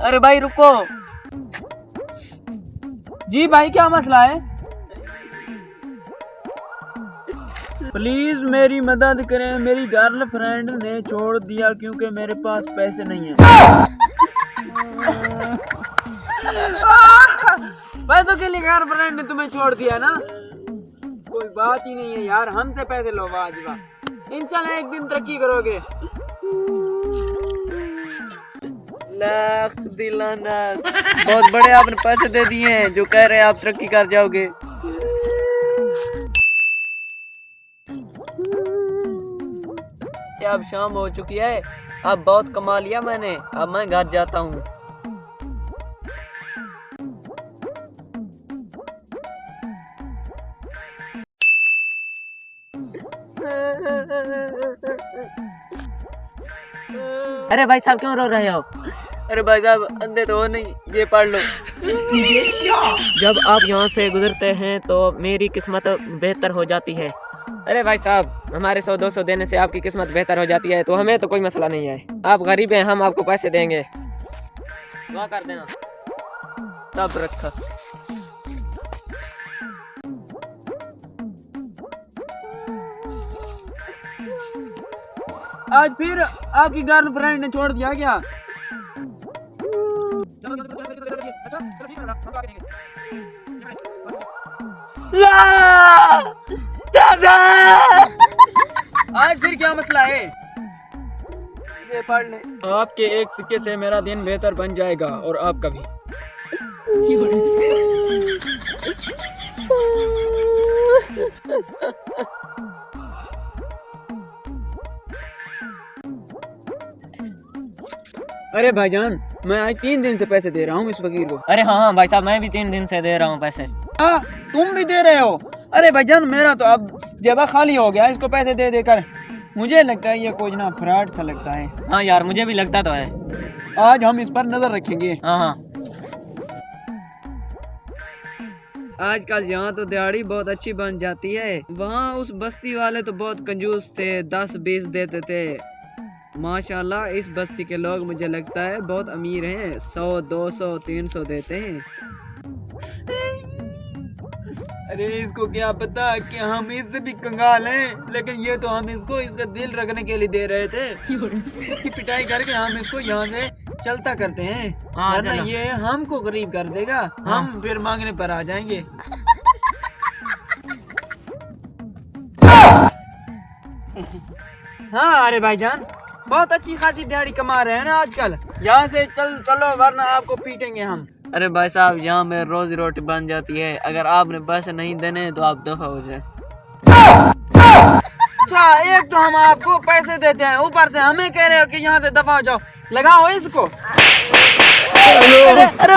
अरे भाई रुको। जी भाई क्या मसला है? प्लीज मेरी मदद करें, मेरी गर्लफ्रेंड ने छोड़ दिया क्योंकि मेरे पास पैसे नहीं है। पैसों के लिए गर्लफ्रेंड ने तुम्हें छोड़ दिया ना? कोई बात ही नहीं है यार, हमसे पैसे लो। वाह जी वाह, इंशाल्लाह एक दिन तरक्की करोगे। लाख दिलाना, बहुत बड़े आपने पैसे दे दिए हैं जो कह रहे हैं आप तरक्की कर जाओगे। अब शाम हो चुकी है, अब बहुत कमा लिया मैंने, अब मैं घर जाता हूँ। अरे भाई साहब क्यों रो रहे हो? अरे भाई साहब अंधे तो हो नहीं, ये पढ़ लो। जब आप यहाँ से गुजरते हैं तो मेरी किस्मत बेहतर हो जाती है। अरे भाई साहब हमारे 100-200 देने से आपकी किस्मत बेहतर हो जाती है तो हमें तो कोई मसला नहीं है। आप गरीब हैं, हम आपको पैसे देंगे, दुआ कर देना। तब रखा। आज फिर आपकी गर्लफ्रेंड ने छोड़ दिया क्या? दादा! आज फिर क्या मसला है? ये पढ़ ले। आपके एक सिक्के से मेरा दिन बेहतर बन जाएगा और आपका भी। अरे भाईजान मैं आज 3 दिन से पैसे दे रहा हूँ इस फकीर को। अरे हाँ भाई साहब मैं भी 3 दिन से दे रहा हूँ पैसे। हाँ तुम भी दे रहे हो? अरे भाईजान मेरा तो अब जेबा खाली हो गया इसको पैसे दे देकर। मुझे लगता है ये कुछ ना फ्रॉड सा लगता है। हाँ यार मुझे भी लगता तो है। आज हम इस पर नजर रखेंगे। हाँ हाँ। आजकल यहाँ तो दिहाड़ी बहुत अच्छी बन जाती है। वहाँ उस बस्ती वाले तो बहुत कंजूस थे, 10-20 देते थे। माशाल्लाह इस बस्ती के लोग मुझे लगता है बहुत अमीर हैं, 100-200-300 देते हैं। अरे इसको क्या पता कि हम इससे भी कंगाल हैं, लेकिन ये तो हम इसको इसका दिल रखने के लिए दे रहे थे। इसकी पिटाई करके हम इसको यहाँ से चलता करते हैं, वरना ये हमको गरीब कर देगा। हम फिर मांगने पर आ जाएंगे। हाँ अरे भाईजान बहुत अच्छी खासी दिहाड़ी कमा रहे हैं ना आजकल। यहाँ से चलो वरना आपको पीटेंगे हम। अरे भाई साहब यहाँ में रोजी रोटी बन जाती है, अगर आपने पैसे नहीं देने तो आप दफा हो जाए। अच्छा एक तो हम आपको पैसे देते हैं, ऊपर से हमें कह रहे हो कि यहाँ से दफा हो जाओ। लगाओ इसको। अरे